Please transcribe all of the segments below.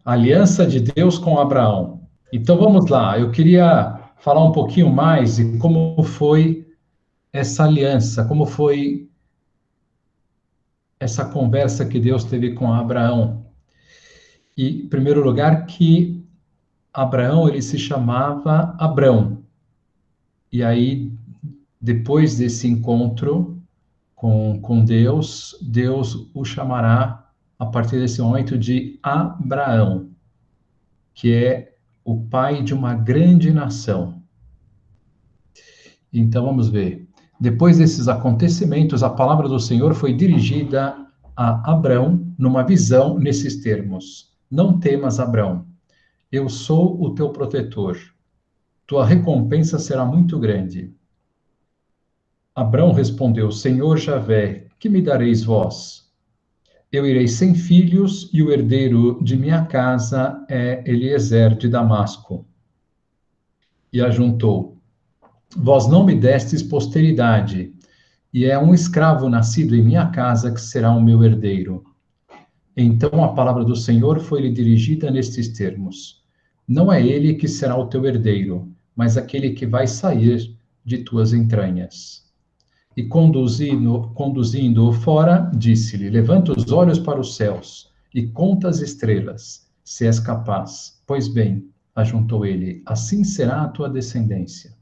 Aliança de Deus com Abraão. Então vamos lá, eu queria falar um pouquinho mais de como foi essa aliança, como foi essa conversa que Deus teve com Abraão. E, em primeiro lugar, que Abraão, ele se chamava Abrão. E aí, depois desse encontro com Deus, Deus o chamará, a partir desse momento, de Abraão, que é o pai de uma grande nação. Então, vamos ver. Depois desses acontecimentos, a palavra do Senhor foi dirigida a Abrão numa visão nesses termos: Não temas, Abrão, eu sou o teu protetor. Tua recompensa será muito grande. Abrão respondeu: Senhor Javé, que me dareis vós? Eu irei sem filhos e o herdeiro de minha casa é Eliezer de Damasco. E ajuntou: Vós não me destes posteridade, e é um escravo nascido em minha casa que será o meu herdeiro. Então a palavra do Senhor foi-lhe dirigida nestes termos: Não é ele que será o teu herdeiro, mas aquele que vai sair de tuas entranhas. E conduzindo-o fora, disse-lhe: Levanta os olhos para os céus e conta as estrelas, se és capaz. Pois bem, ajuntou ele, assim será a tua descendência.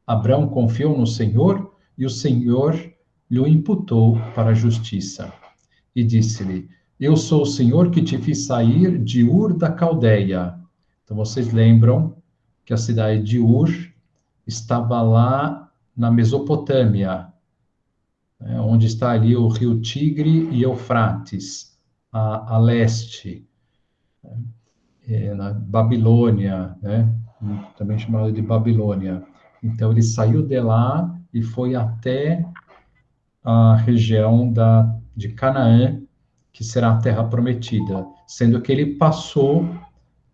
Abrão confiou no Senhor, e o Senhor lhe imputou para a justiça. E disse-lhe: Eu sou o Senhor que te fiz sair de Ur da Caldeia. Então vocês lembram que a cidade de Ur estava lá na Mesopotâmia, onde está ali o rio Tigre e Eufrates, a leste, na Babilônia, né? Também chamada de Babilônia. Então ele saiu de lá e foi até a região de Canaã, que será a terra prometida, sendo que ele passou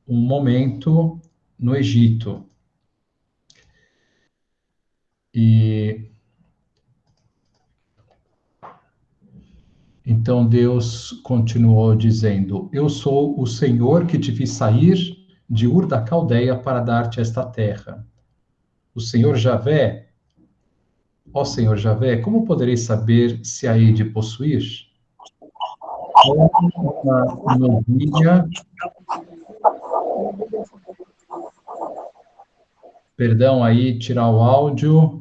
um momento no Egito. E então Deus continuou dizendo: Eu sou o Senhor que te fiz sair de Ur da Caldeia para dar-te esta terra. O Senhor Javé, ó Senhor Javé, como poderei saber se a hei de possuir? Uma novilha, perdão aí, tirar o áudio.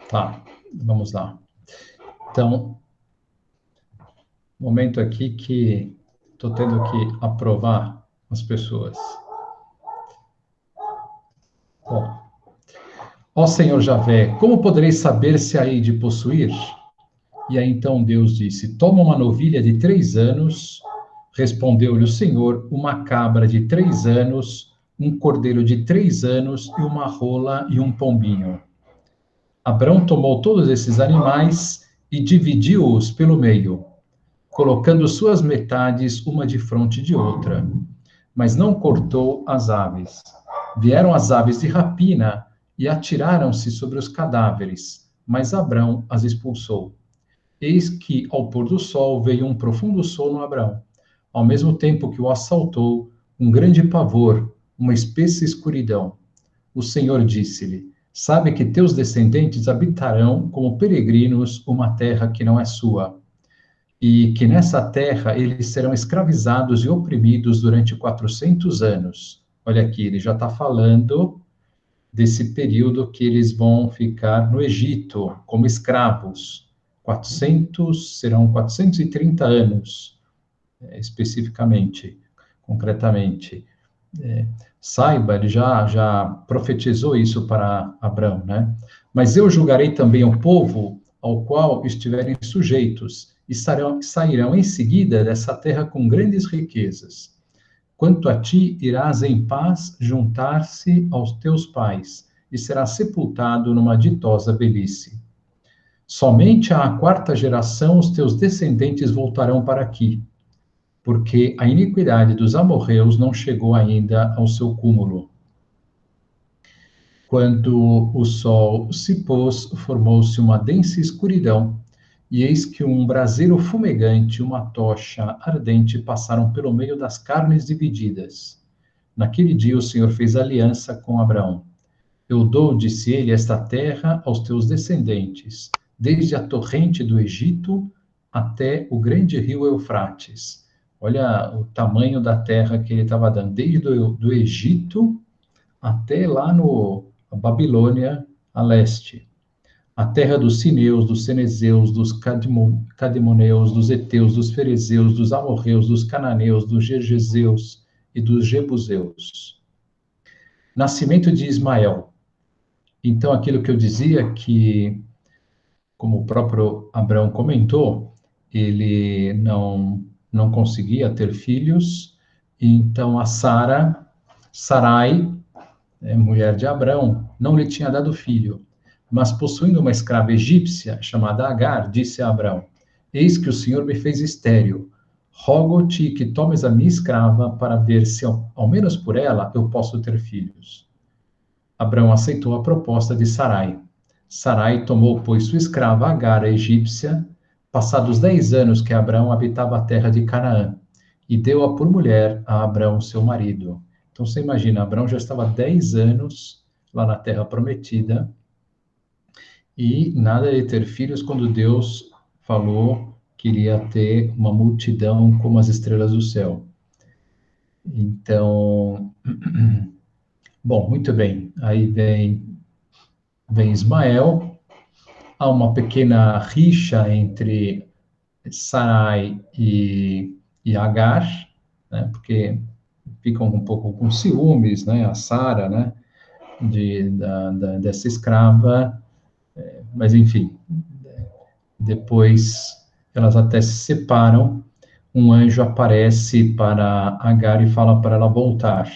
Tá, vamos lá. Então, momento aqui que estou tendo que aprovar as pessoas. Bom, ó Senhor Javé, como poderei saber se a hei de possuir? E aí então Deus disse: Toma uma novilha de 3 anos. Respondeu-lhe o Senhor: uma cabra de 3 anos, um cordeiro de 3 anos e uma rola e um pombinho. Abrão tomou todos esses animais e dividiu-os pelo meio, colocando suas metades uma defronte de outra, mas não cortou as aves. Vieram as aves de rapina e atiraram-se sobre os cadáveres, mas Abrão as expulsou. Eis que, ao pôr do sol, veio um profundo sono a Abrão. Ao mesmo tempo que o assaltou, um grande pavor, uma espessa escuridão. O Senhor disse-lhe: Sabe que teus descendentes habitarão como peregrinos uma terra que não é sua, e que nessa terra eles serão escravizados e oprimidos durante 400 anos. Olha aqui, ele já está falando desse período que eles vão ficar no Egito como escravos. Serão 430 anos, especificamente, concretamente. Saiba, ele já profetizou isso para Abrão, né? Mas eu julgarei também o povo ao qual estiverem sujeitos, e sairão em seguida dessa terra com grandes riquezas. Quanto a ti, irás em paz juntar-se aos teus pais, e serás sepultado numa ditosa velhice. Somente à quarta geração os teus descendentes voltarão para aqui, porque a iniquidade dos amorreus não chegou ainda ao seu cúmulo. Quando o sol se pôs, formou-se uma densa escuridão, e eis que um braseiro fumegante e uma tocha ardente passaram pelo meio das carnes divididas. Naquele dia o Senhor fez aliança com Abraão. Eu dou, disse ele, esta terra aos teus descendentes, desde a torrente do Egito até o grande rio Eufrates. Olha o tamanho da terra que ele estava dando, desde do Egito até lá no Babilônia, a leste. A terra dos Cineus, dos Cenezeus, dos Cadmoneus, dos Heteus, dos Ferezeus, dos Amorreus, dos Cananeus, dos Gergeseus e dos Jebuseus. Nascimento de Ismael. Então, aquilo que eu dizia que, como o próprio Abraão comentou, ele não conseguia ter filhos, então a Sarai, mulher de Abraão, não lhe tinha dado filho, mas possuindo uma escrava egípcia chamada Agar, disse a Abraão: Eis que o Senhor me fez estéril. Rogo-te que tomes a minha escrava para ver se, ao menos por ela, eu posso ter filhos. Abraão aceitou a proposta de Sarai. Sarai tomou, pois, sua escrava Agar, a egípcia, passados 10 anos que Abraão habitava a terra de Canaã, e deu-a por mulher a Abraão, seu marido. Então, você imagina, Abraão já estava 10 anos lá na terra prometida, e nada de ter filhos quando Deus falou que iria ter uma multidão como as estrelas do céu. Então, bom, muito bem. Aí vem Ismael. Há uma pequena rixa entre Sarai e Agar, né, porque ficam um pouco com ciúmes, né, a Sara, né, dessa escrava, mas enfim, depois elas até se separam, um anjo aparece para Agar e fala para ela voltar.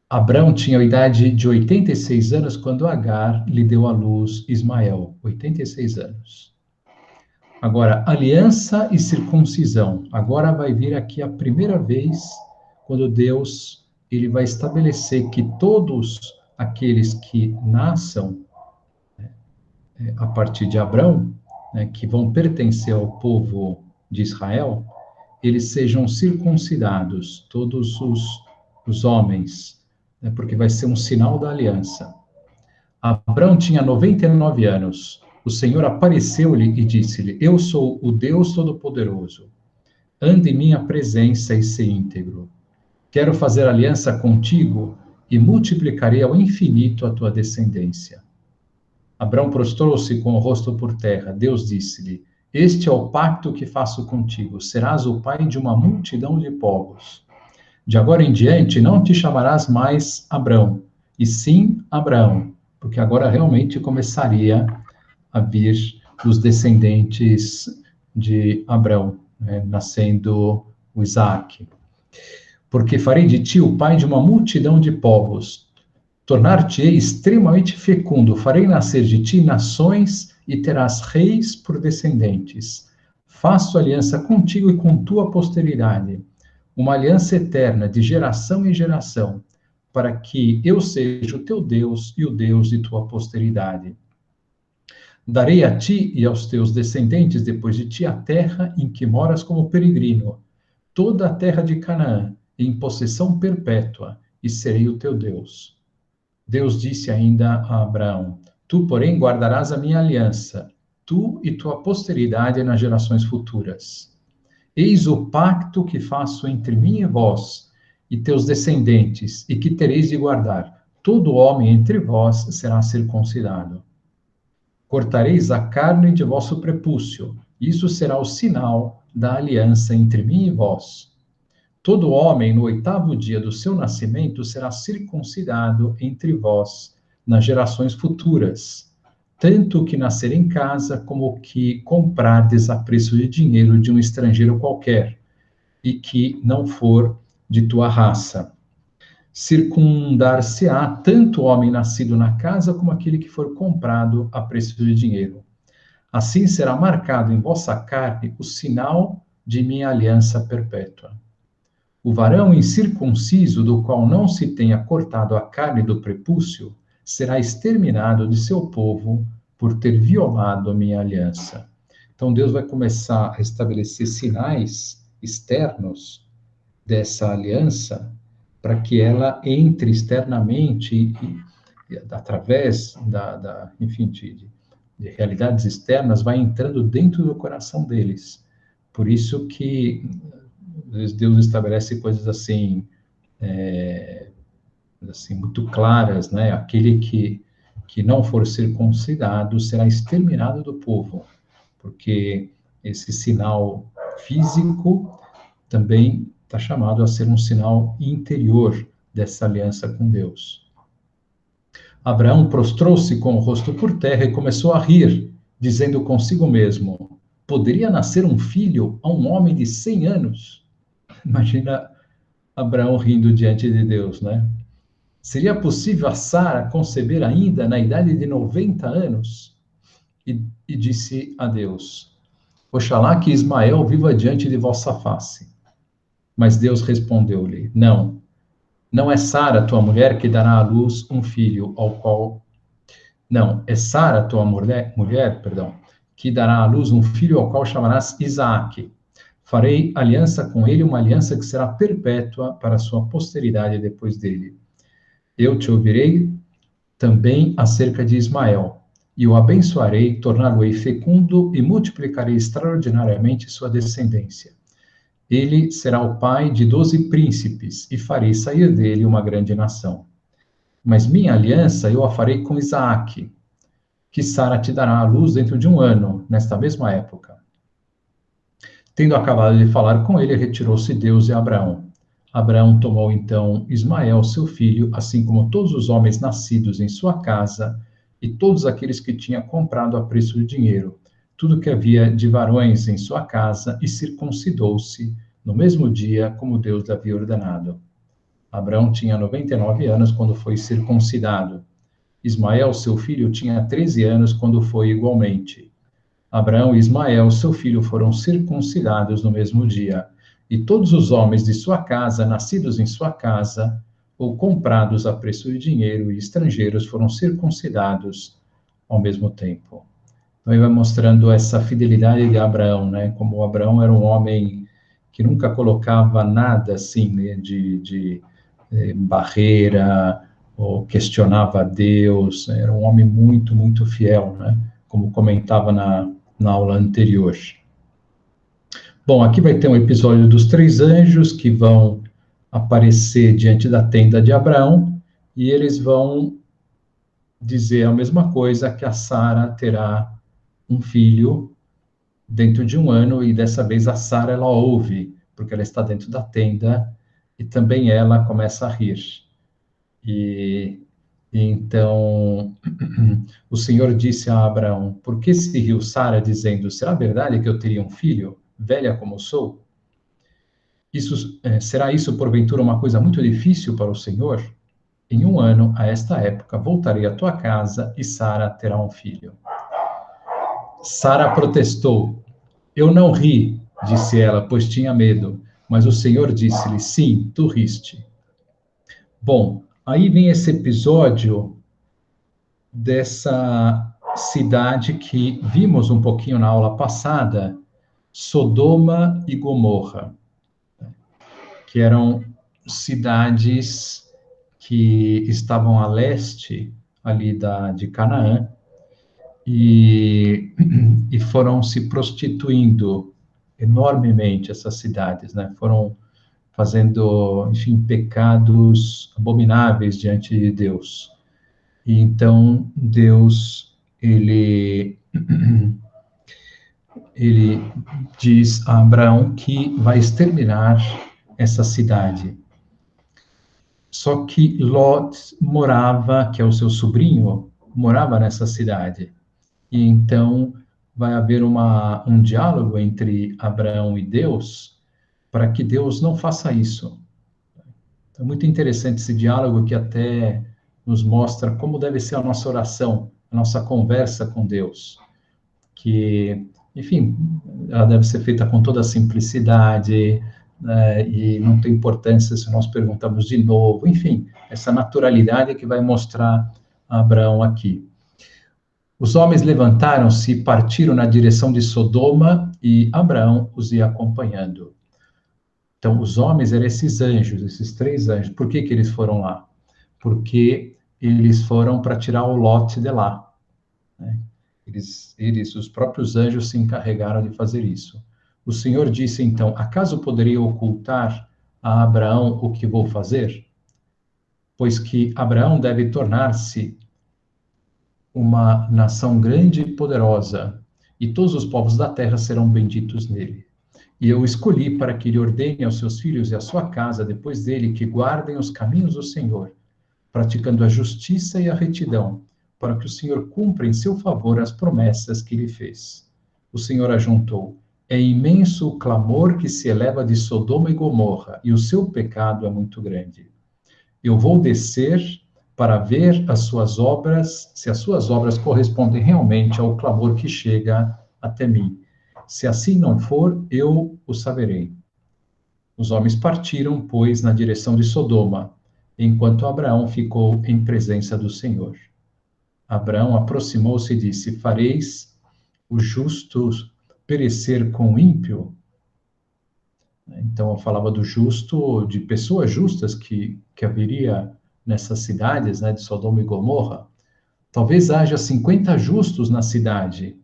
Abrão tinha a idade de 86 anos quando Agar lhe deu à luz Ismael, 86 anos. Agora, aliança e circuncisão. Agora vai vir aqui a primeira vez quando Deus ele vai estabelecer que todos aqueles que nasçam a partir de Abrão, né, que vão pertencer ao povo de Israel, eles sejam circuncidados, todos os homens, né, porque vai ser um sinal da aliança. Abrão tinha 99 anos. O Senhor apareceu-lhe e disse-lhe: Eu sou o Deus Todo-Poderoso. Ande em minha presença e se íntegro. Quero fazer aliança contigo e multiplicarei ao infinito a tua descendência. Abrão prostrou-se com o rosto por terra. Deus disse-lhe: Este é o pacto que faço contigo. Serás o pai de uma multidão de povos. De agora em diante não te chamarás mais Abrão, e sim Abraão, porque agora realmente começaria a vir os descendentes de Abrão, né, nascendo o Isaac. Porque farei de ti o pai de uma multidão de povos, tornar-te-ei extremamente fecundo, farei nascer de ti nações e terás reis por descendentes. Faço aliança contigo e com tua posteridade, uma aliança eterna de geração em geração, para que eu seja o teu Deus e o Deus de tua posteridade. Darei a ti e aos teus descendentes depois de ti a terra em que moras como peregrino, toda a terra de Canaã, em possessão perpétua, e serei o teu Deus. Deus disse ainda a Abraão: Tu, porém, guardarás a minha aliança, tu e tua posteridade nas gerações futuras. Eis o pacto que faço entre mim e vós, e teus descendentes, e que tereis de guardar. Todo homem entre vós será circuncidado. Cortareis a carne de vosso prepúcio. Isso será o sinal da aliança entre mim e vós. Todo homem, no 8º dia do seu nascimento, será circuncidado entre vós, nas gerações futuras, tanto o que nascer em casa, como o que comprardes a preço de dinheiro de um estrangeiro qualquer, e que não for de tua raça. circundar-se-á tanto o homem nascido na casa como aquele que for comprado a preço de dinheiro. Assim será marcado em vossa carne o sinal de minha aliança perpétua. O varão incircunciso, do qual não se tenha cortado a carne do prepúcio, será exterminado de seu povo por ter violado a minha aliança. Então Deus vai começar a estabelecer sinais externos dessa aliança para que ela entre externamente e através enfim, de realidades externas, vai entrando dentro do coração deles. Por isso que Deus estabelece coisas assim, assim muito claras, né? Aquele que não for circuncidado será exterminado do povo, porque esse sinal físico também está chamado a ser um sinal interior dessa aliança com Deus. Abraão prostrou-se com o rosto por terra e começou a rir, dizendo consigo mesmo: poderia nascer um filho a um homem de 100 anos? Imagina Abraão rindo diante de Deus, né? Seria possível a Sara conceber ainda na idade de 90 anos? E disse a Deus: oxalá que Ismael viva diante de vossa face. Mas Deus respondeu-lhe: não é Sara, tua mulher, que dará à luz um filho ao qual... Não, é Sara, tua mulher, que dará à luz um filho ao qual chamarás Isaque. Farei aliança com ele, uma aliança que será perpétua para a sua posteridade depois dele. Eu te ouvirei também acerca de Ismael, e o abençoarei, torná-lo-ei fecundo e multiplicarei extraordinariamente sua descendência. Ele será o pai de 12 príncipes, e farei sair dele uma grande nação. Mas minha aliança eu a farei com Isaque, que Sara te dará à luz dentro de 1 ano, nesta mesma época. Tendo acabado de falar com ele, retirou-se Deus e Abraão. Abraão tomou então Ismael, seu filho, assim como todos os homens nascidos em sua casa, e todos aqueles que tinha comprado a preço de dinheiro, tudo que havia de varões em sua casa, e circuncidou-se no mesmo dia, como Deus lhe havia ordenado. Abraão tinha 99 anos quando foi circuncidado. Ismael, seu filho, tinha 13 anos quando foi igualmente. Abraão e Ismael, seu filho, foram circuncidados no mesmo dia. E todos os homens de sua casa, nascidos em sua casa, ou comprados a preço de dinheiro, e estrangeiros, foram circuncidados ao mesmo tempo. Então, ele vai mostrando essa fidelidade de Abraão, né? Como Abraão era um homem que nunca colocava nada assim, né? de barreira, ou questionava Deus. Era um homem muito, muito fiel, né? Como comentava na aula anterior. Bom, aqui vai ter um episódio dos 3 anjos que vão aparecer diante da tenda de Abraão, e eles vão dizer a mesma coisa, que a Sara terá um filho dentro de 1 ano, e dessa vez a Sara, ela ouve, porque ela está dentro da tenda, e também ela começa a rir. E então, o Senhor disse a Abraão: por que se riu Sara, dizendo, será verdade que eu teria um filho, velha como sou? Será isso, porventura, uma coisa muito difícil para o Senhor? Em 1 ano, a esta época, voltarei à tua casa e Sara terá um filho. Sara protestou. Eu não ri, disse ela, pois tinha medo. Mas o Senhor disse-lhe, sim, tu riste. Bom, aí vem esse episódio dessa cidade que vimos um pouquinho na aula passada, Sodoma e Gomorra, que eram cidades que estavam a leste ali de Canaã, e foram se prostituindo enormemente essas cidades, né? Foram fazendo, enfim, pecados abomináveis diante de Deus. E então Deus, ele diz a Abraão que vai exterminar essa cidade. Só que Lot morava, que é o seu sobrinho, morava nessa cidade. E então vai haver um diálogo entre Abraão e Deus, para que Deus não faça isso. É muito interessante esse diálogo que até nos mostra como deve ser a nossa oração, a nossa conversa com Deus. Que, enfim, ela deve ser feita com toda a simplicidade, né, e não tem importância se nós perguntamos de novo, enfim, essa naturalidade que vai mostrar a Abraão aqui. Os homens levantaram-se e partiram na direção de Sodoma, e Abraão os ia acompanhando. Então, os homens eram esses anjos, esses 3 anjos. Por que que eles foram lá? Porque eles foram para tirar o Lote de lá, né? Os próprios anjos se encarregaram de fazer isso. O Senhor disse então: acaso poderia ocultar a Abraão o que vou fazer? Pois que Abraão deve tornar-se uma nação grande e poderosa, e todos os povos da terra serão benditos nele. E eu escolhi para que ele ordene aos seus filhos e à sua casa, depois dele, que guardem os caminhos do Senhor, praticando a justiça e a retidão, para que o Senhor cumpra em seu favor as promessas que lhe fez. O Senhor ajuntou: é imenso o clamor que se eleva de Sodoma e Gomorra, e o seu pecado é muito grande. Eu vou descer para ver as suas obras, se as suas obras correspondem realmente ao clamor que chega até mim. Se assim não for, eu o saberei. Os homens partiram, pois, na direção de Sodoma, enquanto Abraão ficou em presença do Senhor. Abraão aproximou-se e disse: fareis o justo perecer com o ímpio? Então, eu falava do justo, de pessoas justas que haveria nessas cidades, né, de Sodoma e Gomorra. Talvez haja 50 justos na cidade.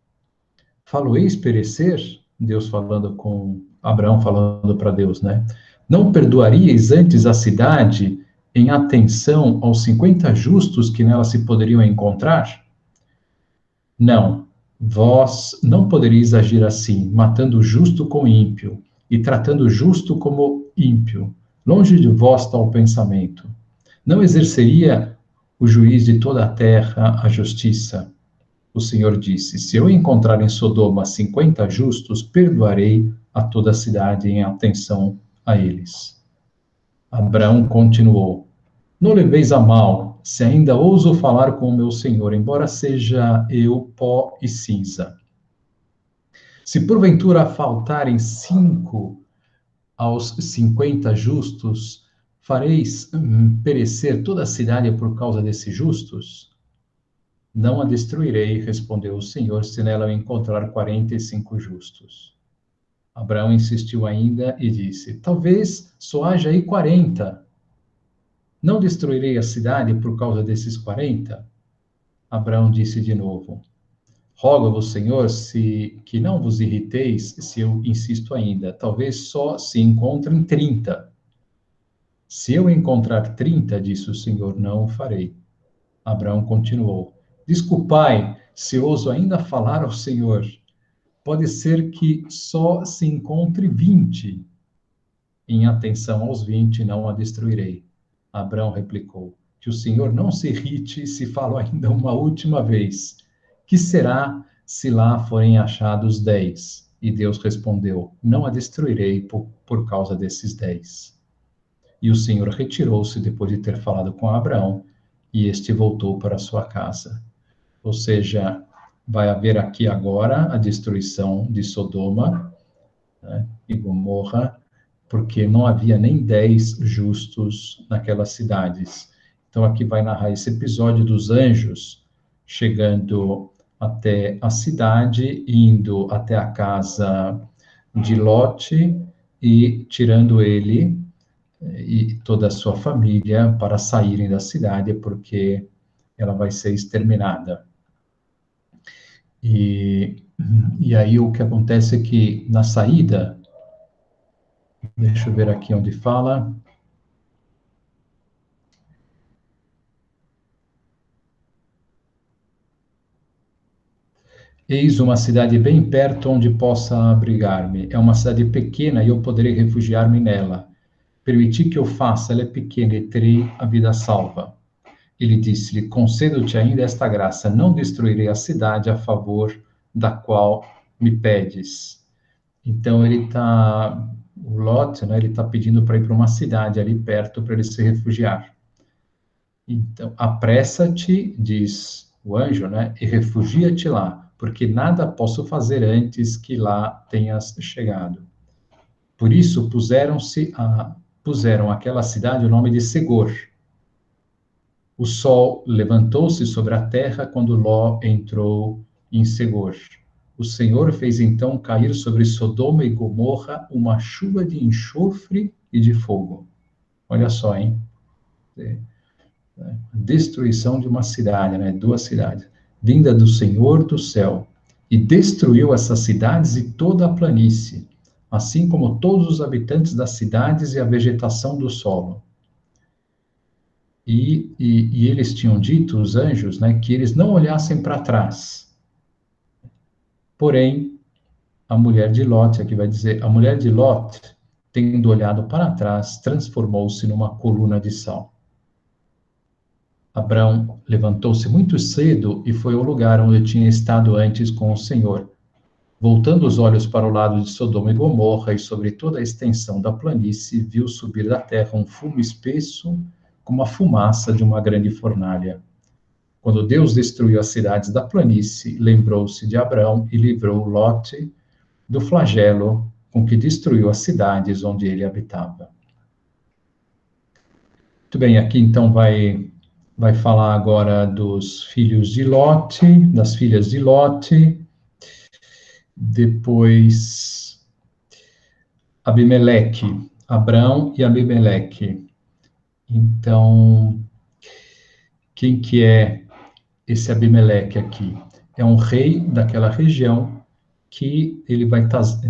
Falo-eis perecer? Deus falando com Abraão, falando para Deus, né? Não perdoaríeis antes a cidade em atenção aos 50 justos que nela se poderiam encontrar? Não, vós não poderíeis agir assim, matando o justo com o ímpio, e tratando o justo como ímpio. Longe de vós tal pensamento. Não exerceria o juiz de toda a terra a justiça? O Senhor disse: se eu encontrar em Sodoma 50 justos, perdoarei a toda a cidade em atenção a eles. Abraão continuou: não leveis a mal, se ainda ouso falar com o meu Senhor, embora seja eu pó e cinza. Se porventura faltarem 5 aos 50 justos, fareis perecer toda a cidade por causa desses justos? Não a destruirei, respondeu o Senhor, se nela eu encontrar 45 justos. Abraão insistiu ainda e disse: talvez só haja aí 40. Não destruirei a cidade por causa desses 40? Abraão disse de novo: rogo-vos, Senhor, que não vos irriteis se eu insisto ainda. Talvez só se encontrem 30. Se eu encontrar 30, disse o Senhor, não o farei. Abraão continuou: desculpai, se ouso ainda falar ao Senhor. Pode ser que só se encontre 20. Em atenção aos 20, não a destruirei. Abraão replicou: que o Senhor não se irrite se falo ainda uma última vez. Que será se lá forem achados 10? E Deus respondeu: não a destruirei por causa desses 10. E o Senhor retirou-se depois de ter falado com Abraão, e este voltou para sua casa. Ou seja, vai haver aqui agora a destruição de Sodoma, né, e Gomorra, porque não havia nem 10 justos naquelas cidades. Então aqui vai narrar esse episódio dos anjos chegando até a cidade, indo até a casa de Lote e tirando ele e toda a sua família para saírem da cidade, porque ela vai ser exterminada. E aí o que acontece é que na saída, deixa eu ver aqui onde fala. Eis uma cidade bem perto onde possa abrigar-me. É uma cidade pequena e eu poderei refugiar-me nela. Permiti que eu faça, ela é pequena e terei a vida salva. Ele disse-lhe: concedo-te ainda esta graça, não destruirei a cidade a favor da qual me pedes. Então o Lot, né, ele está pedindo para ir para uma cidade ali perto para ele se refugiar. Então, apressa-te, diz o anjo, né, e refugia-te lá, porque nada posso fazer antes que lá tenhas chegado. Por isso puseram àquela cidade o nome de Segor. O sol levantou-se sobre a terra quando Ló entrou em Segor. O Senhor fez então cair sobre Sodoma e Gomorra uma chuva de enxofre e de fogo. Olha só, hein? Destruição de uma cidade, né? Duas cidades. Vinda do Senhor do céu. E destruiu essas cidades e toda a planície, assim como todos os habitantes das cidades e a vegetação do solo. E eles tinham dito, os anjos, né, que eles não olhassem para trás. Porém, a mulher de Lot, aqui vai dizer, a mulher de Lot, tendo olhado para trás, transformou-se numa coluna de sal. Abrão levantou-se muito cedo e foi ao lugar onde tinha estado antes com o Senhor. Voltando os olhos para o lado de Sodoma e Gomorra e sobre toda a extensão da planície, viu subir da terra um fumo espesso, como a fumaça de uma grande fornalha. Quando Deus destruiu as cidades da planície, lembrou-se de Abrão e livrou Lote do flagelo com que destruiu as cidades onde ele habitava. Muito bem, aqui então vai falar agora dos filhos de Lote, das filhas de Lote, depois Abimeleque, Abrão e Abimeleque. Então, quem que é esse Abimeleque aqui? É um rei daquela região que ele vai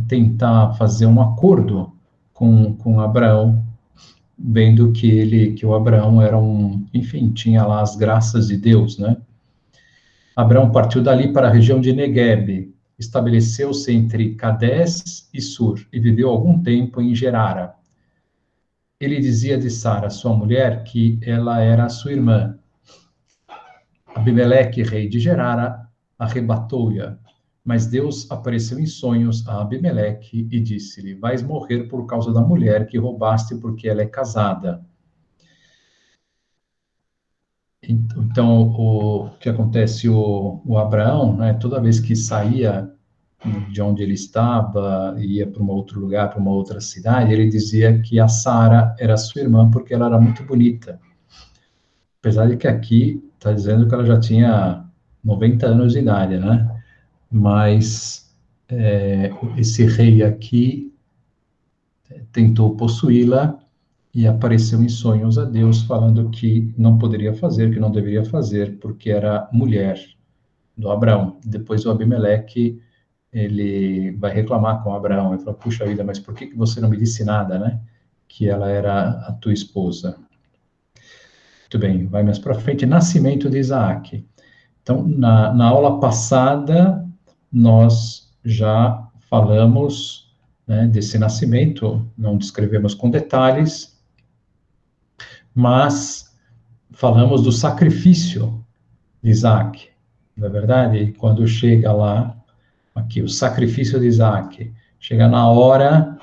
tentar fazer um acordo com Abraão, vendo que o Abraão era enfim, tinha lá as graças de Deus, né? Abraão partiu dali para a região de Neguebe, estabeleceu-se entre Cadés e Sur, e viveu algum tempo em Gerara. Ele dizia de Sara, sua mulher, que ela era sua irmã. Abimeleque, rei de Gerara, arrebatou-a, mas Deus apareceu em sonhos a Abimeleque e disse-lhe, vais morrer por causa da mulher que roubaste porque ela é casada. Então, o que acontece, o Abraão, né, toda vez que saía de onde ele estava, ia para um outro lugar, para uma outra cidade, ele dizia que a Sara era sua irmã porque ela era muito bonita. Apesar de que aqui está dizendo que ela já tinha 90 anos de idade, né? Mas esse rei aqui tentou possuí-la e apareceu em sonhos a Deus, falando que não poderia fazer, que não deveria fazer, porque era mulher do Abraão. Depois o Abimeleque, ele vai reclamar com Abraão, ele fala, puxa vida, mas por que você não me disse nada, né? Que ela era a tua esposa. Muito bem, vai mais para frente, nascimento de Isaac. Então, na aula passada, nós já falamos, né, desse nascimento, não descrevemos com detalhes, mas falamos do sacrifício de Isaac, não é verdade? E quando chega lá, aqui, o sacrifício de Isaac, chega na hora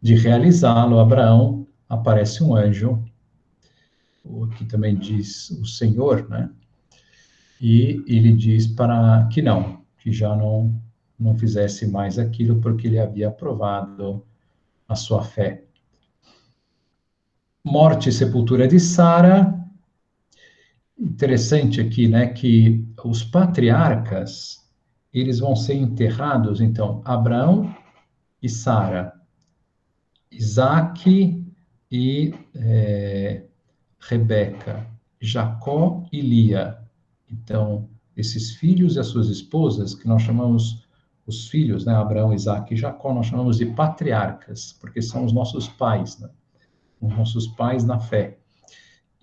de realizá-lo, Abraão, aparece um anjo, aqui também diz o Senhor, né? E ele diz para que já não fizesse mais aquilo, porque ele havia aprovado a sua fé. Morte e sepultura de Sara. Interessante aqui, né, que os patriarcas, eles vão ser enterrados, então, Abraão e Sara, Isaque e Rebeca, Jacó e Lia. Então, esses filhos e as suas esposas, que nós chamamos os filhos, né, Abraão, Isaque e Jacó, nós chamamos de patriarcas, porque são os nossos pais, né, os nossos pais na fé.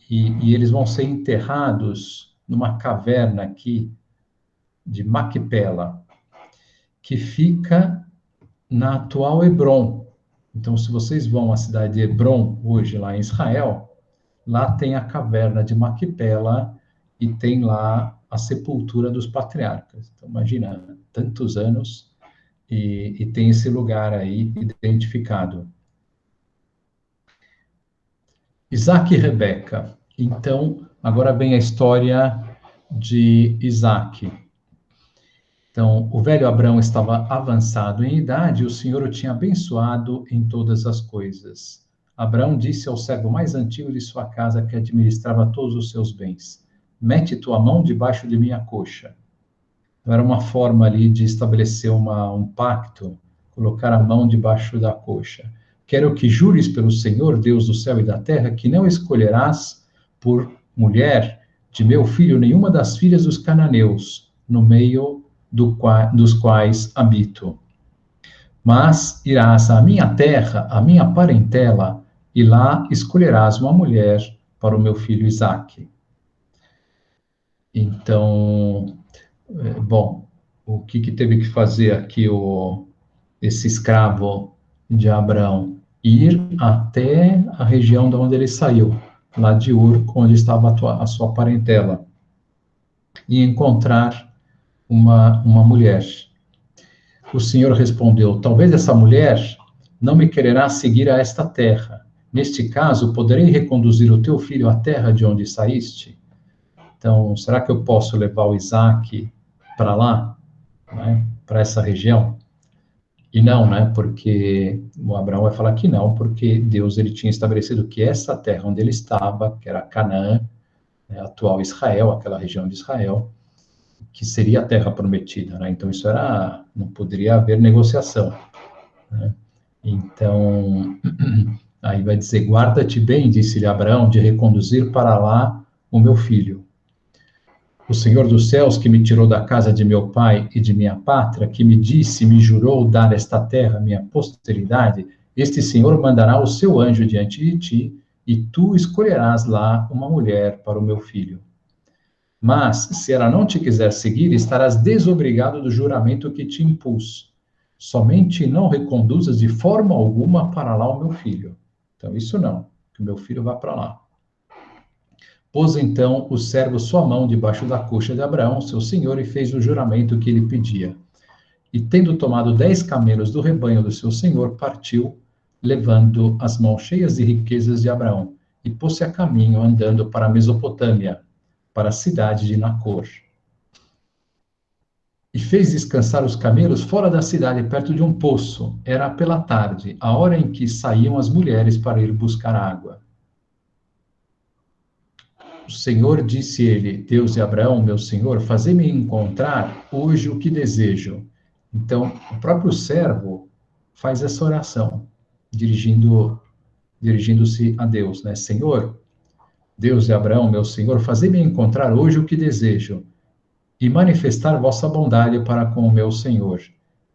E eles vão ser enterrados numa caverna aqui de Maquipela, que fica na atual Hebrom. Então, se vocês vão à cidade de Hebrom, hoje lá em Israel, lá tem a caverna de Maquipela e tem lá a sepultura dos patriarcas. Então, imagina, tantos anos e tem esse lugar aí identificado. Isaac e Rebeca. Então, agora vem a história de Isaac. Então, o velho Abraão estava avançado em idade e o Senhor o tinha abençoado em todas as coisas. Abraão disse ao servo mais antigo de sua casa, que administrava todos os seus bens: Mete tua mão debaixo de minha coxa. Então, era uma forma ali de estabelecer um pacto, colocar a mão debaixo da coxa. Quero que jures pelo Senhor, Deus do céu e da terra, que não escolherás por mulher de meu filho nenhuma das filhas dos cananeus, no meio dos quais habito. Mas irás à minha terra, à minha parentela, e lá escolherás uma mulher para o meu filho Isaque. Então, bom, o que teve que fazer aqui esse escravo de Abraão? Ir até a região de onde ele saiu, lá de Ur, onde estava a sua parentela, e encontrar uma mulher. O Senhor respondeu: Talvez essa mulher não me quererá seguir a esta terra. Neste caso, poderei reconduzir o teu filho à terra de onde saíste? Então, será que eu posso levar o Isaque para lá, né, para essa região? E não, né, porque o Abraão vai falar que não, porque Deus ele tinha estabelecido que essa terra onde ele estava, que era Canaã, né, atual Israel, aquela região de Israel, que seria a terra prometida, né? Então isso era, não poderia haver negociação, né? Então, aí vai dizer: guarda-te bem, disse-lhe Abraão, de reconduzir para lá o meu filho. O Senhor dos céus, que me tirou da casa de meu pai e de minha pátria, que me disse, me jurou dar esta terra à minha posteridade, este Senhor mandará o seu anjo diante de ti, e tu escolherás lá uma mulher para o meu filho. Mas, se ela não te quiser seguir, estarás desobrigado do juramento que te impus. Somente não reconduzas de forma alguma para lá o meu filho. Então, isso não, que o meu filho vá para lá. Pôs então o servo sua mão debaixo da coxa de Abraão, seu senhor, e fez o juramento que ele pedia. E tendo tomado 10 camelos do rebanho do seu senhor, partiu, levando as mãos cheias de riquezas de Abraão, e pôs-se a caminho, andando para a Mesopotâmia, para a cidade de Nacor. E fez descansar os camelos fora da cidade, perto de um poço. Era pela tarde, a hora em que saíam as mulheres para ir buscar água. O Senhor disse ele, Deus de Abraão, meu Senhor, fazei-me encontrar hoje o que desejo. Então, o próprio servo faz essa oração, dirigindo-se a Deus, né? Senhor, Deus de Abraão, meu Senhor, fazei-me encontrar hoje o que desejo e manifestar vossa bondade para com o meu Senhor.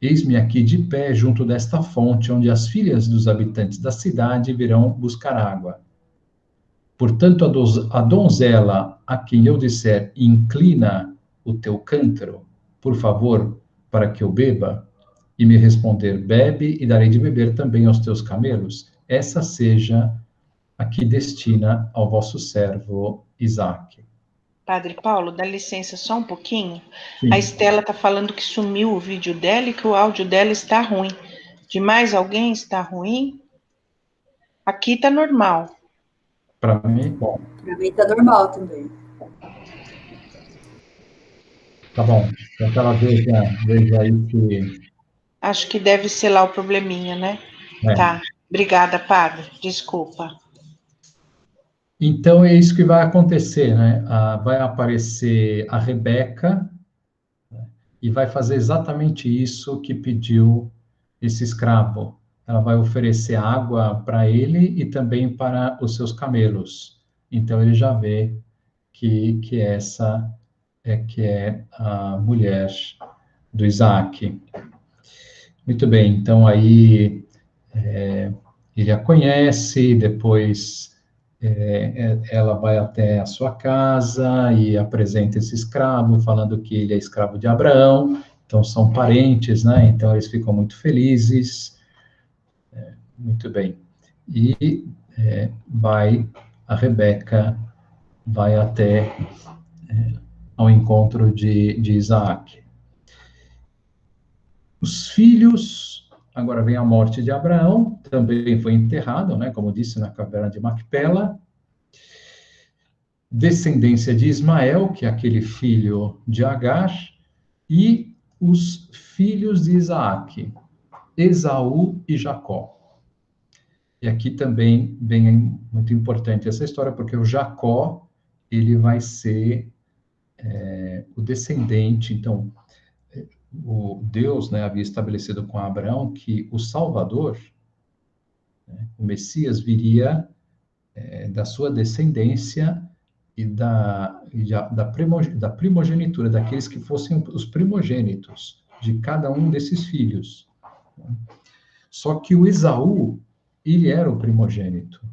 Eis-me aqui de pé junto desta fonte, onde as filhas dos habitantes da cidade virão buscar água. Portanto, a donzela a quem eu disser, inclina o teu cântaro, por favor, para que eu beba, e me responder, bebe, e darei de beber também aos teus camelos, essa seja a que destina ao vosso servo Isaque. Padre Paulo, dá licença só um pouquinho. Sim. A Estela está falando que sumiu o vídeo dela e que o áudio dela está ruim. De mais alguém está ruim? Aqui está normal. Para mim, bom. Para mim está normal também. Tá bom. Então ela veja aí que... Acho que deve ser lá o probleminha, né? É. Tá. Obrigada, padre. Desculpa. Então é isso que vai acontecer, né? Vai aparecer a Rebeca, né? E vai fazer exatamente isso que pediu esse escravo. Ela vai oferecer água para ele e também para os seus camelos. Então ele já vê que essa é a mulher do Isaac. Muito bem, então aí ele a conhece, depois ela vai até a sua casa e apresenta esse escravo, falando que ele é escravo de Abraão, então são parentes, né? Então eles ficam muito felizes. Muito bem. E a Rebeca vai até ao encontro de Isaac. Os filhos, agora vem a morte de Abraão, também foi enterrado, né, como disse, na caverna de Macpela, descendência de Ismael, que é aquele filho de Agar, e os filhos de Isaac, Esaú e Jacó. E aqui também bem muito importante essa história, porque o Jacó, ele vai ser o descendente. Então, o Deus, né, havia estabelecido com Abraão que o Salvador, né, o Messias, viria da sua descendência e da primogenitura, daqueles que fossem os primogênitos de cada um desses filhos. Só que o Esaú, ele era o primogênito.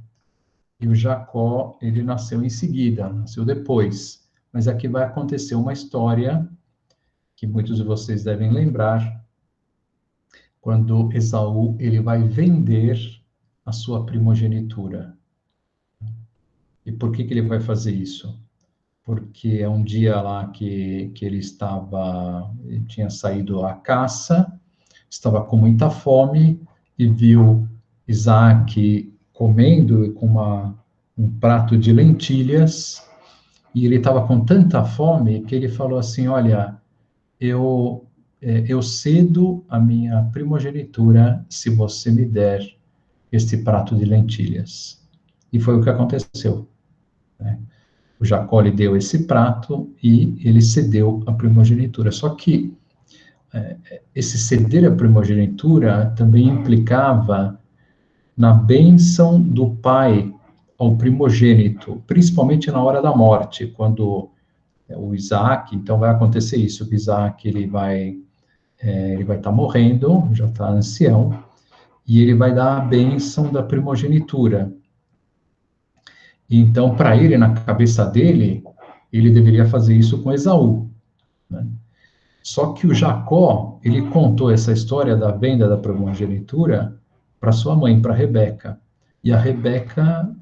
E o Jacó, ele nasceu em seguida, nasceu depois. Mas aqui vai acontecer uma história que muitos de vocês devem lembrar, quando Esaú, ele vai vender a sua primogenitura. E por que ele vai fazer isso? Porque é um dia lá que ele tinha saído à caça, estava com muita fome e viu Isaac comendo com um prato de lentilhas, e ele estava com tanta fome que ele falou assim: olha, eu cedo a minha primogenitura se você me der este prato de lentilhas. E foi o que aconteceu, né? O Jacó lhe deu esse prato e ele cedeu a primogenitura. Só que esse ceder a primogenitura também implicava na bênção do pai ao primogênito, principalmente na hora da morte, quando o Isaac, então vai acontecer isso, o Isaac ele vai estar morrendo, já está ancião, e ele vai dar a bênção da primogenitura. Então, para ele, na cabeça dele, ele deveria fazer isso com Esaú, né? Só que o Jacó, ele contou essa história da venda da primogenitura para sua mãe, para Rebeca. E a Rebeca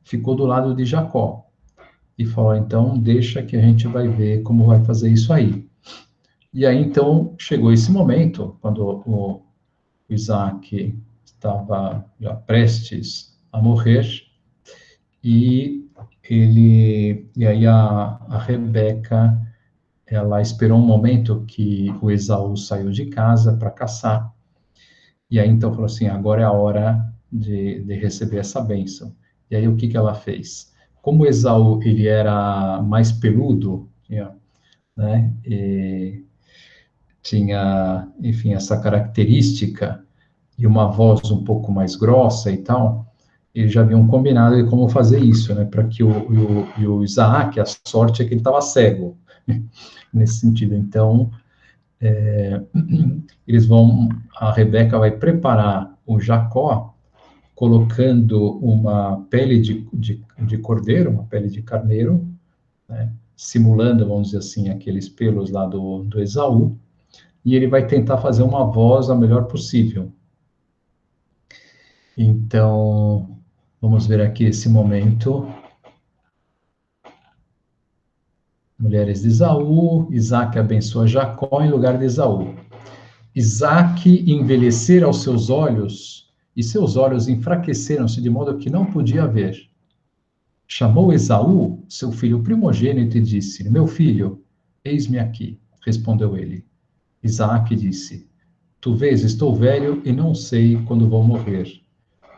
ficou do lado de Jacó. E falou: então, deixa que a gente vai ver como vai fazer isso aí. E aí, então, chegou esse momento, quando o Isaac estava já prestes a morrer, e aí a Rebeca, ela esperou um momento que o Esaú saiu de casa para caçar, e aí então falou assim: agora é a hora de receber essa bênção. E aí o que ela fez? Como o Esaú, ele era mais peludo, né, tinha, enfim, essa característica, e uma voz um pouco mais grossa e tal, eles já haviam combinado de como fazer isso, né, para que o Isaac, a sorte é que ele estava cego, nesse sentido. Então, a Rebeca vai preparar o Jacó, colocando uma pele de cordeiro, uma pele de carneiro, né, simulando, vamos dizer assim, aqueles pelos lá do Esaú, e ele vai tentar fazer uma voz a melhor possível. Então, vamos ver aqui esse momento. Mulheres de Esaú, Isaac abençoa Jacó em lugar de Esaú. Isaac envelhecer aos seus olhos, e seus olhos enfraqueceram-se de modo que não podia ver. Chamou Esaú, seu filho primogênito, e disse: meu filho, eis-me aqui. Respondeu ele. Isaac disse: tu vês, estou velho e não sei quando vou morrer.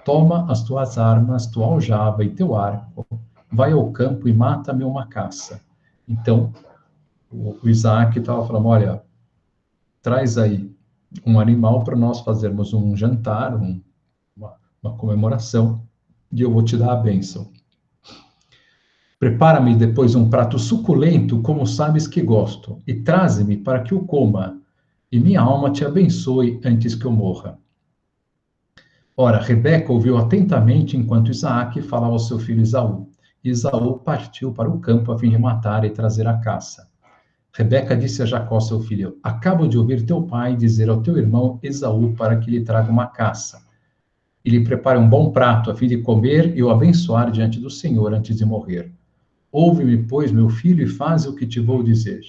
Toma as tuas armas, tua aljava e teu arco, vai ao campo e mata-me uma caça. Então, o Isaac estava falando: olha, traz aí um animal para nós fazermos um jantar, uma comemoração, e eu vou te dar a bênção. Prepara-me depois um prato suculento, como sabes que gosto, e traze-me para que o coma, e minha alma te abençoe antes que eu morra. Ora, Rebeca ouviu atentamente enquanto Isaac falava ao seu filho Esaú. E Esaú partiu para o campo a fim de matar e trazer a caça. Rebeca disse a Jacó, seu filho: acabo de ouvir teu pai dizer ao teu irmão Esaú para que lhe traga uma caça. E lhe prepare um bom prato a fim de comer e o abençoar diante do Senhor antes de morrer. Ouve-me, pois, meu filho, e faze o que te vou dizer.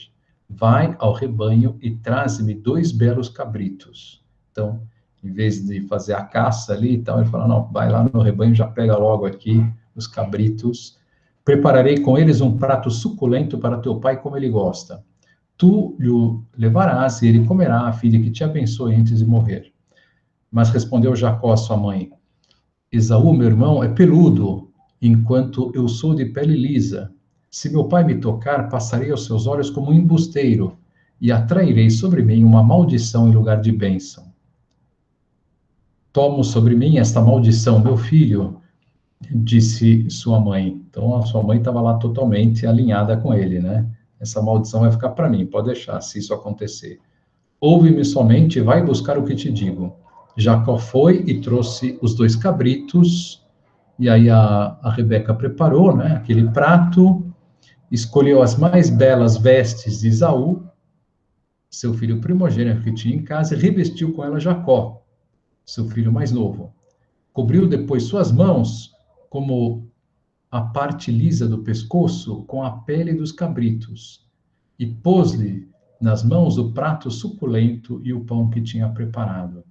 Vai ao rebanho e traze-me 2 belos cabritos. Então, em vez de fazer a caça ali e tal, ele fala: não, vai lá no rebanho, já pega logo aqui os cabritos, Prepararei com eles um prato suculento para teu pai, como ele gosta. Tu lhe levarás e ele comerá, a fim de que te abençoe antes de morrer. Mas respondeu Jacó à sua mãe: Esaú, meu irmão, é peludo, enquanto eu sou de pele lisa. Se meu pai me tocar, passarei aos seus olhos como um embusteiro, e atrairei sobre mim uma maldição em lugar de bênção. Tomo sobre mim esta maldição, meu filho, disse sua mãe. Então, a sua mãe estava lá totalmente alinhada com ele, né? Essa maldição vai ficar para mim, pode deixar, se isso acontecer. Ouve-me somente, vai buscar o que te digo. Jacó foi e trouxe os 2 cabritos, e aí a Rebeca preparou, né, aquele prato, escolheu as mais belas vestes de Esaú, seu filho primogênito que tinha em casa, e revestiu com ela Jacó, seu filho mais novo. Cobriu depois suas mãos, como a parte lisa do pescoço, com a pele dos cabritos, e pôs-lhe nas mãos o prato suculento e o pão que tinha preparado.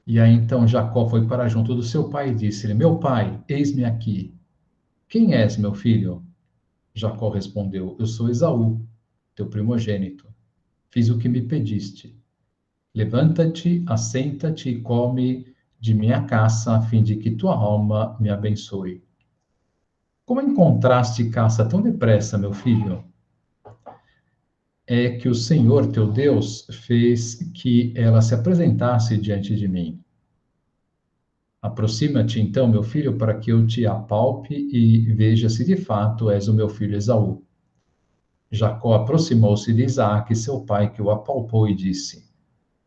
E aí então Jacó foi para junto do seu pai e disse-lhe: Meu pai, eis-me aqui. Quem és, meu filho? Jacó respondeu: Eu sou Esaú, teu primogênito. Fiz o que me pediste. Levanta-te, assenta-te e come de minha caça, a fim de que tua alma me abençoe. Como encontraste caça tão depressa, meu filho? É que o Senhor, teu Deus, fez que ela se apresentasse diante de mim. Aproxima-te, então, meu filho, para que eu te apalpe e veja se de fato és o meu filho Esaú. Jacó aproximou-se de Isaque, seu pai, que o apalpou e disse: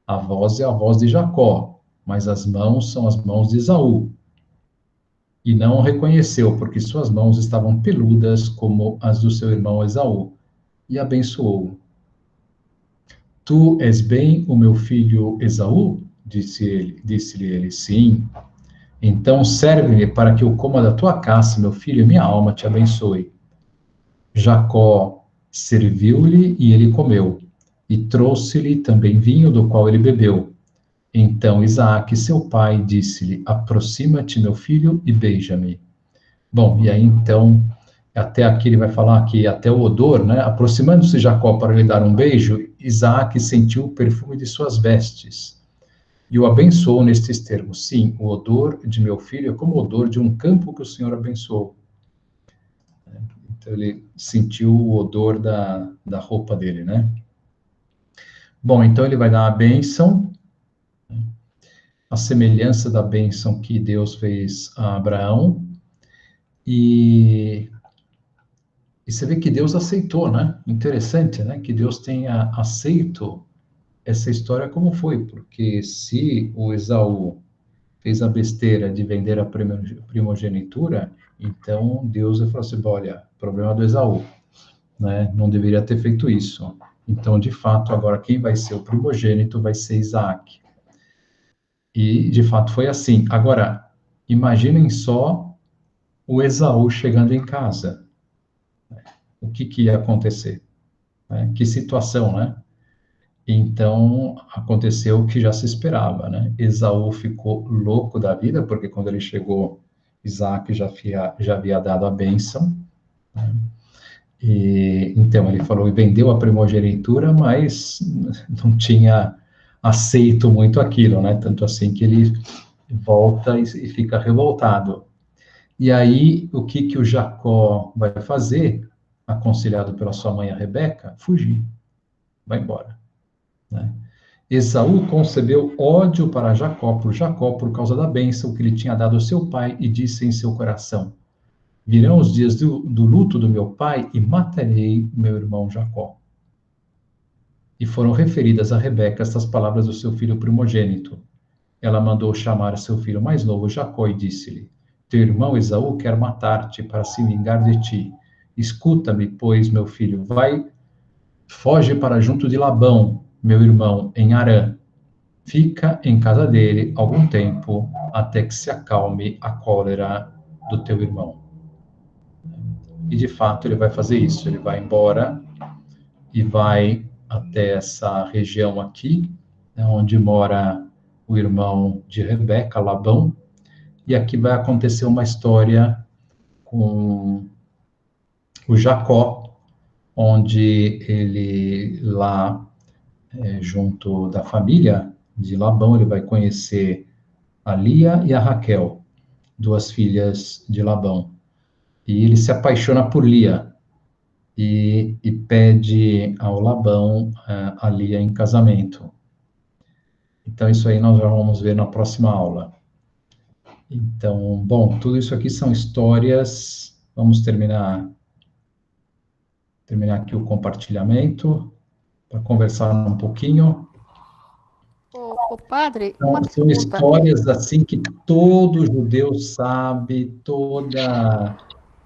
A voz é a voz de Jacó, mas as mãos são as mãos de Esaú. E não o reconheceu, porque suas mãos estavam peludas como as do seu irmão Esaú, e abençoou-o. Tu és bem o meu filho Esaú? Disse-lhe ele, sim. Então serve-me para que eu coma da tua caça, meu filho, e minha alma te abençoe. Jacó serviu-lhe e ele comeu, e trouxe-lhe também vinho, do qual ele bebeu. Então Isaque, seu pai, disse-lhe: Aproxima-te, meu filho, e beija-me. Bom, e aí então, até aqui ele vai falar que até o odor, né? Aproximando-se Jacó para lhe dar um beijo, Isaque sentiu o perfume de suas vestes e o abençoou nestes termos: Sim, o odor de meu filho é como o odor de um campo que o Senhor abençoou. Então ele sentiu o odor da roupa dele, né? Bom, então ele vai dar uma bênção, a semelhança da bênção que Deus fez a Abraão, e você vê que Deus aceitou, né? Interessante, né? Que Deus tenha aceito essa história como foi, porque se o Esaú fez a besteira de vender a primogenitura, então Deus falou assim: olha, problema do Esaú, né? Não deveria ter feito isso. Então, de fato, agora quem vai ser o primogênito vai ser Isaac. E, de fato, foi assim. Agora, imaginem só o Esaú chegando em casa. O que ia acontecer? Que situação, né? Então, aconteceu o que já se esperava, né? Esaú ficou louco da vida, porque quando ele chegou, Isaac já havia dado a bênção, né? E, então, ele falou e vendeu a primogenitura, mas não tinha aceito muito aquilo, né? Tanto assim que ele volta e fica revoltado. E aí, o que o Jacó vai fazer, aconselhado pela sua mãe, a Rebeca? Fugir, vai embora, né? Esaú concebeu ódio para Jacó por causa da bênção que ele tinha dado ao seu pai, e disse em seu coração: Virão os dias do luto do meu pai e matarei meu irmão Jacó. E foram referidas a Rebeca estas palavras do seu filho primogênito. Ela mandou chamar seu filho mais novo, Jacó, e disse-lhe: Teu irmão Esaú quer matar-te para se vingar de ti. Escuta-me, pois, meu filho, foge para junto de Labão, meu irmão, em Harã. Fica em casa dele algum tempo, até que se acalme a cólera do teu irmão. E, de fato, ele vai fazer isso. Ele vai embora e vai até essa região aqui, né, onde mora o irmão de Rebeca, Labão. E aqui vai acontecer uma história com o Jacó, onde ele lá, junto da família de Labão, ele vai conhecer a Lia e a Raquel, duas filhas de Labão. E ele se apaixona por Lia e pede ao Labão a Lia em casamento. Então, isso aí nós já vamos ver na próxima aula. Então, bom, tudo isso aqui são histórias. Vamos terminar aqui o compartilhamento para conversar um pouquinho. Ô padre, Então, uma são pergunta. histórias assim que todo judeu sabe, toda,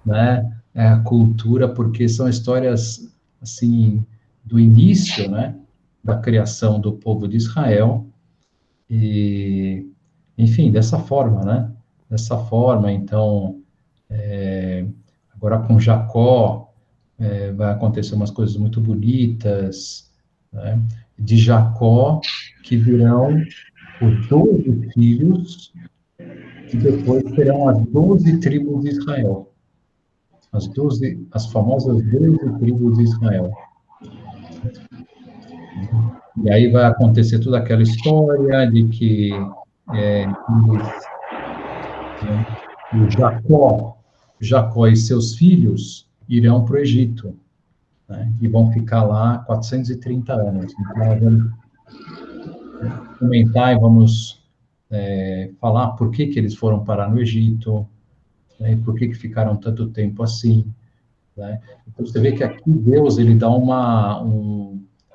né, a cultura, porque são histórias assim do início, né, da criação do povo de Israel. E, enfim, dessa forma, né? Dessa forma, então, agora com Jacó, vai acontecer umas coisas muito bonitas, né? De Jacó, que virão os 12 filhos, que depois serão as 12 tribos de Israel. As famosas 12 tribos de Israel. E aí vai acontecer toda aquela história de que o Jacó e seus filhos irão para o Egito, né, e vão ficar lá 430 anos. Então, nós vamos comentar e vamos falar por que que eles foram parar no Egito, né, e por que que ficaram tanto tempo assim, né? Então, você vê que aqui Deus, ele dá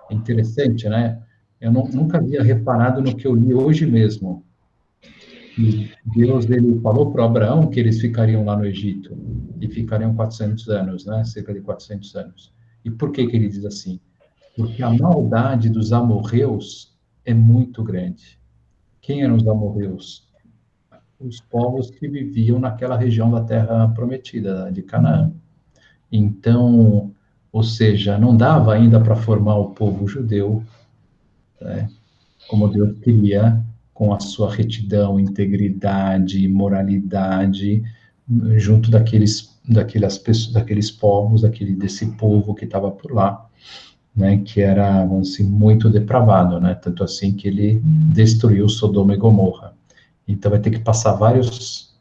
é interessante, né? Eu nunca havia reparado no que eu li hoje mesmo. E Deus, ele falou para Abraão que eles ficariam lá no Egito, e ficariam 400 anos, né? Cerca de 400 anos. E por que que ele diz assim? Porque a maldade dos amorreus é muito grande. Quem eram os amorreus? Os povos que viviam naquela região da terra prometida, de Canaã. Então, ou seja, não dava ainda para formar o povo judeu, né, como Deus queria, com a sua retidão, integridade, moralidade, junto daqueles povos, desse povo que estava por lá, né, que era, assim, muito depravado, né, tanto assim que ele destruiu Sodoma e Gomorra. Então vai ter que passar várias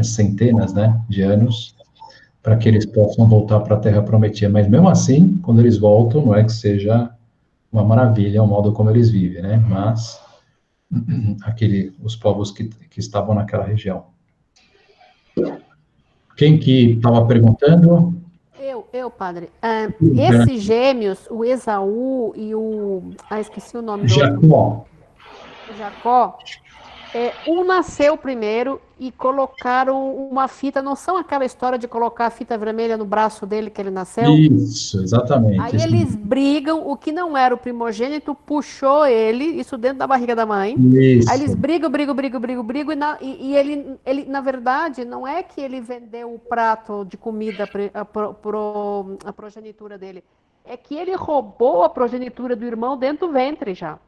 centenas, né, de anos para que eles possam voltar para a Terra Prometida. Mas mesmo assim, quando eles voltam, não é que seja uma maravilha o modo como eles vivem, né? Mas os povos que estavam naquela região. Quem que estava perguntando? Padre. Esses gêmeos, o Esaú e o... esqueci o nome do outro. Jacó. Um nasceu primeiro e colocaram uma fita, não são aquela história de colocar a fita vermelha no braço dele que ele nasceu? Isso, exatamente. Aí eles brigam, o que não era o primogênito puxou ele, isso dentro da barriga da mãe. Isso. Aí eles brigam, e ele, na verdade, não é que ele vendeu o prato de comida a progenitura dele, é que ele roubou a progenitura do irmão dentro do ventre já.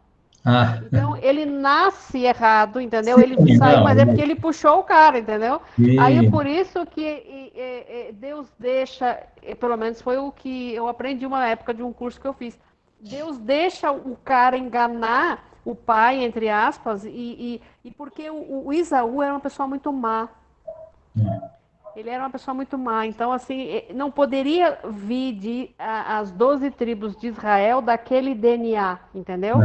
Então, ele nasce errado, entendeu? Sim, ele sai, mas é porque ele puxou o cara, entendeu? Sim. Aí é por isso que Deus deixa, pelo menos foi o que eu aprendi uma época de um curso que eu fiz. Deus deixa o cara enganar o pai, entre aspas, e porque o Esaú era uma pessoa muito má. Ele era uma pessoa muito má, então assim, não poderia vir as 12 tribos de Israel daquele DNA, entendeu?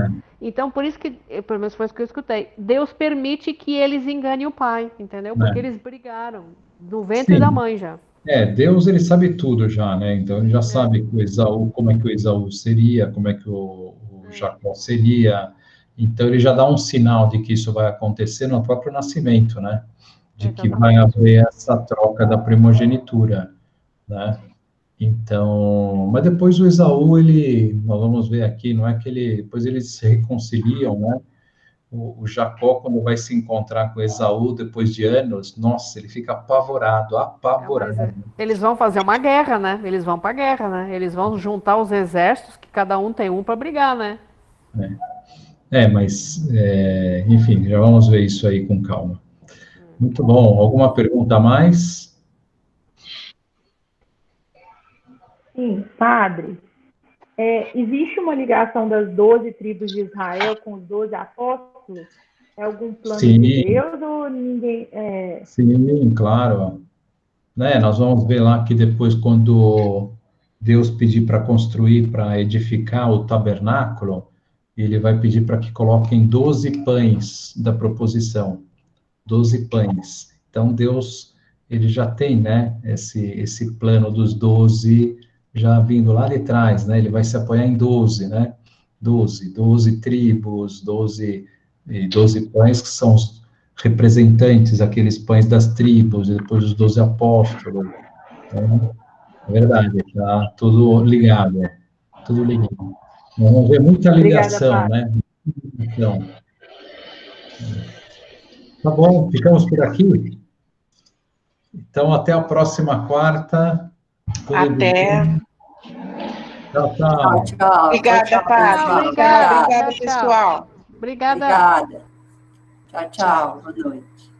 Então, por isso que, pelo menos foi isso que eu escutei, Deus permite que eles enganem o pai, entendeu? Porque eles brigaram no ventre da mãe já. Deus, ele sabe tudo já, né? Então, ele já sabe que o Esaú, como é que o Esaú seria, como é que o Jacó seria. Então, ele já dá um sinal de que isso vai acontecer no próprio nascimento, né? De que vai haver essa troca da primogenitura, né? Então, mas depois o Esaú, nós vamos ver aqui, não é que depois eles se reconciliam, né? O Jacó, quando vai se encontrar com Esaú, depois de anos, nossa, ele fica apavorado. Eles vão fazer uma guerra, né? Eles vão para a guerra, né? Eles vão juntar os exércitos, que cada um tem um para brigar, né? Mas, enfim, já vamos ver isso aí com calma. Muito bom. Alguma pergunta a mais? Sim, padre. Existe uma ligação das 12 tribos de Israel com os 12 apóstolos? É algum plano de Sim, Deus ou ninguém... sim, claro. Né? Nós vamos ver lá que depois, quando Deus pedir para construir, para edificar o tabernáculo, ele vai pedir para que coloquem 12 pães da proposição, 12 pães. Então, Deus, ele já tem, né, esse plano dos 12 já vindo lá de trás, né? Ele vai se apoiar em 12, né? 12 tribos, 12 pães que são os representantes, aqueles pães das tribos, e depois os 12 apóstolos. Então, é verdade, está tudo ligado, tudo ligado. Nós vamos ver muita Obrigada, ligação, padre. né? Então, tá bom, ficamos por aqui. Então, até a próxima quarta. Tudo de Até. bom. Tchau, Tchau, tchau. tchau. Obrigada, Tchau, padre. pessoal. Obrigada. Obrigada, Tchau, tchau. pessoal. Obrigada. Obrigada. Tchau, tchau. Boa noite.